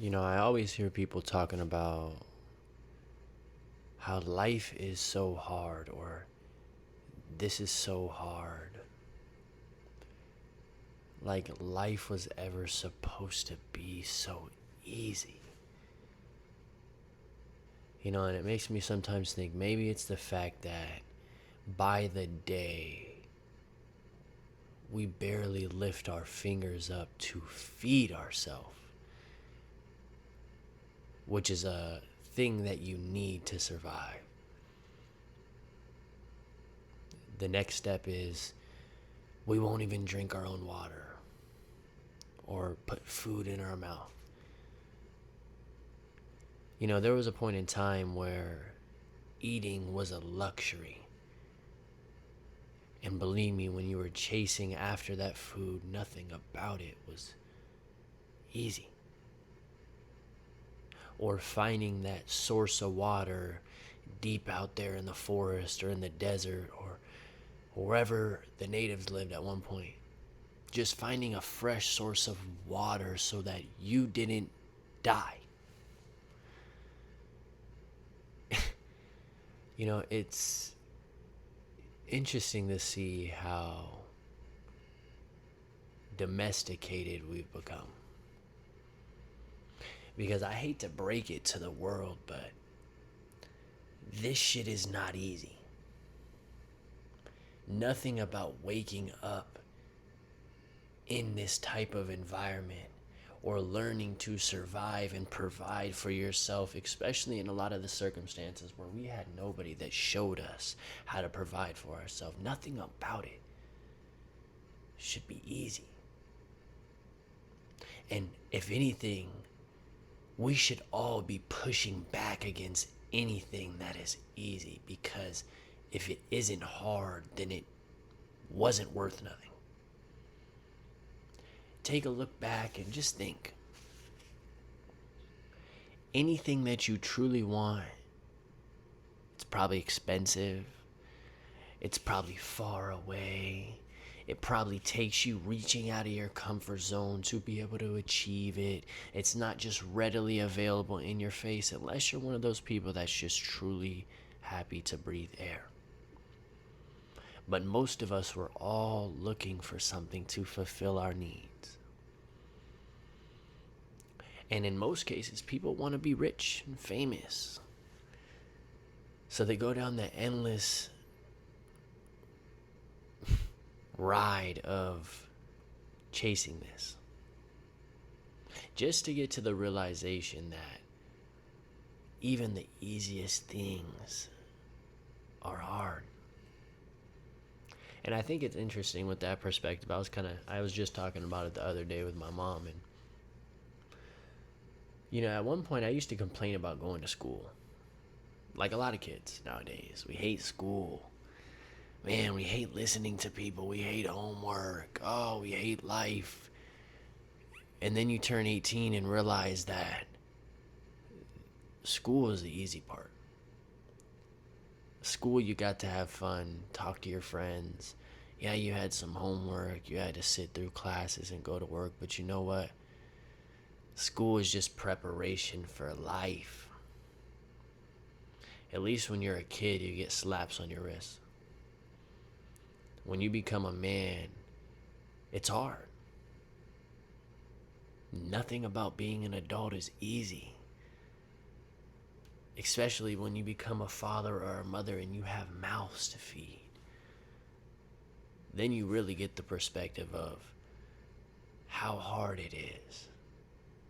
I always hear people talking about how life is so hard or this is so hard. Like life was ever supposed to be so easy. And it makes me sometimes think maybe it's the fact that by the day, we barely lift our fingers up to feed ourselves, which is a thing that you need to survive. The next step is we won't even drink our own water or put food in our mouth. There was a point in time where eating was a luxury. And believe me, when you were chasing after that food, nothing about it was easy. Or finding that source of water deep out there in the forest or in the desert or wherever the natives lived at one point. Just finding a fresh source of water so that you didn't die. It's interesting to see how domesticated we've become. Because I hate to break it to the world, but this shit is not easy. Nothing about waking up in this type of environment or learning to survive and provide for yourself, especially in a lot of the circumstances where we had nobody that showed us how to provide for ourselves. Nothing about it should be easy. And if anything, we should all be pushing back against anything that is easy, because if it isn't hard, then it wasn't worth nothing. Take a look back and just think. Anything that you truly want, it's probably expensive. It's probably far away. It probably takes you reaching out of your comfort zone to be able to achieve it. It's not just readily available in your face unless you're one of those people that's just truly happy to breathe air. But most of us were all looking for something to fulfill our needs. And in most cases, people want to be rich and famous. So they go down the endless ride of chasing this, just to get to the realization that even the easiest things are hard. And I think it's interesting with that perspective. I was just talking about it the other day with my mom, and at one point I used to complain about going to school. Like a lot of kids nowadays, we hate school. Man, we hate listening to people. We hate homework. Oh, we hate life. And then you turn 18 and realize that school is the easy part. School, you got to have fun, talk to your friends. Yeah, you had some homework. You had to sit through classes and go to work. But you know what? School is just preparation for life. At least when you're a kid, you get slaps on your wrist. When you become a man, it's hard. Nothing about being an adult is easy. Especially when you become a father or a mother and you have mouths to feed. Then you really get the perspective of how hard it is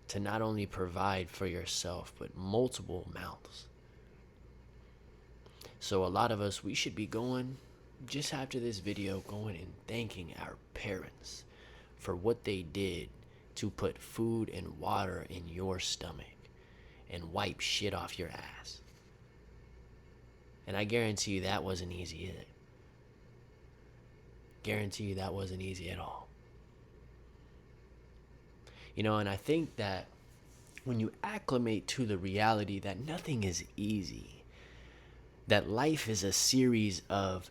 to not only provide for yourself, but multiple mouths. So a lot of us, we should be going, just after this video, going and thanking our parents for what they did to put food and water in your stomach and wipe shit off your ass. And I guarantee you that wasn't easy either. Guarantee you that wasn't easy at all. And I think that when you acclimate to the reality that nothing is easy, that life is a series of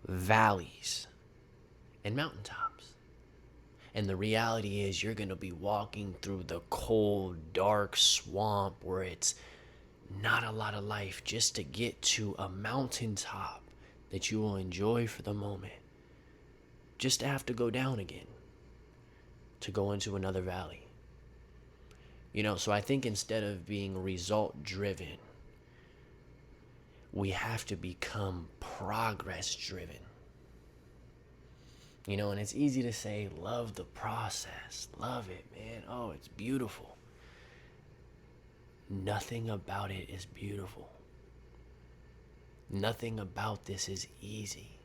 valleys and mountaintops. And the reality is, you're going to be walking through the cold, dark swamp where it's not a lot of life just to get to a mountaintop that you will enjoy for the moment, just to have to go down again, to go into another valley. So I think instead of being result driven, we have to become progress driven. And it's easy to say, love the process. Love it, man. Oh, it's beautiful. Nothing about it is beautiful. Nothing about this is easy.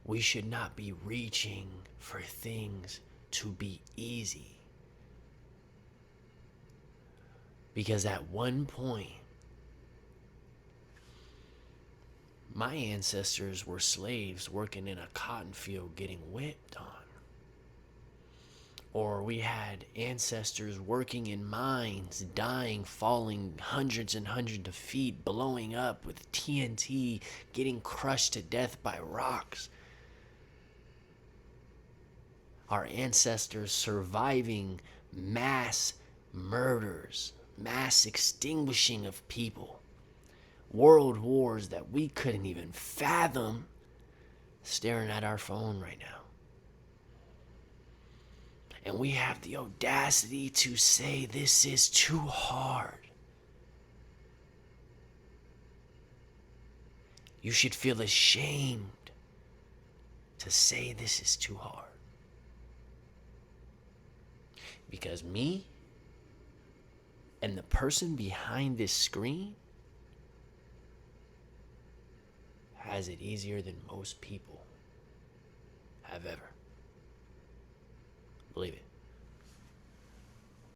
We should not be reaching for things to be easy. Because at one point, my ancestors were slaves working in a cotton field getting whipped on. Or we had ancestors working in mines, dying, falling hundreds and hundreds of feet, blowing up with TNT, getting crushed to death by rocks. Our ancestors surviving mass murders, mass extinguishing of people, world wars that we couldn't even fathom, staring at our phone right now. And we have the audacity to say this is too hard. You should feel ashamed to say this is too hard. Because me and the person behind this screen has it easier than most people have ever. Believe it.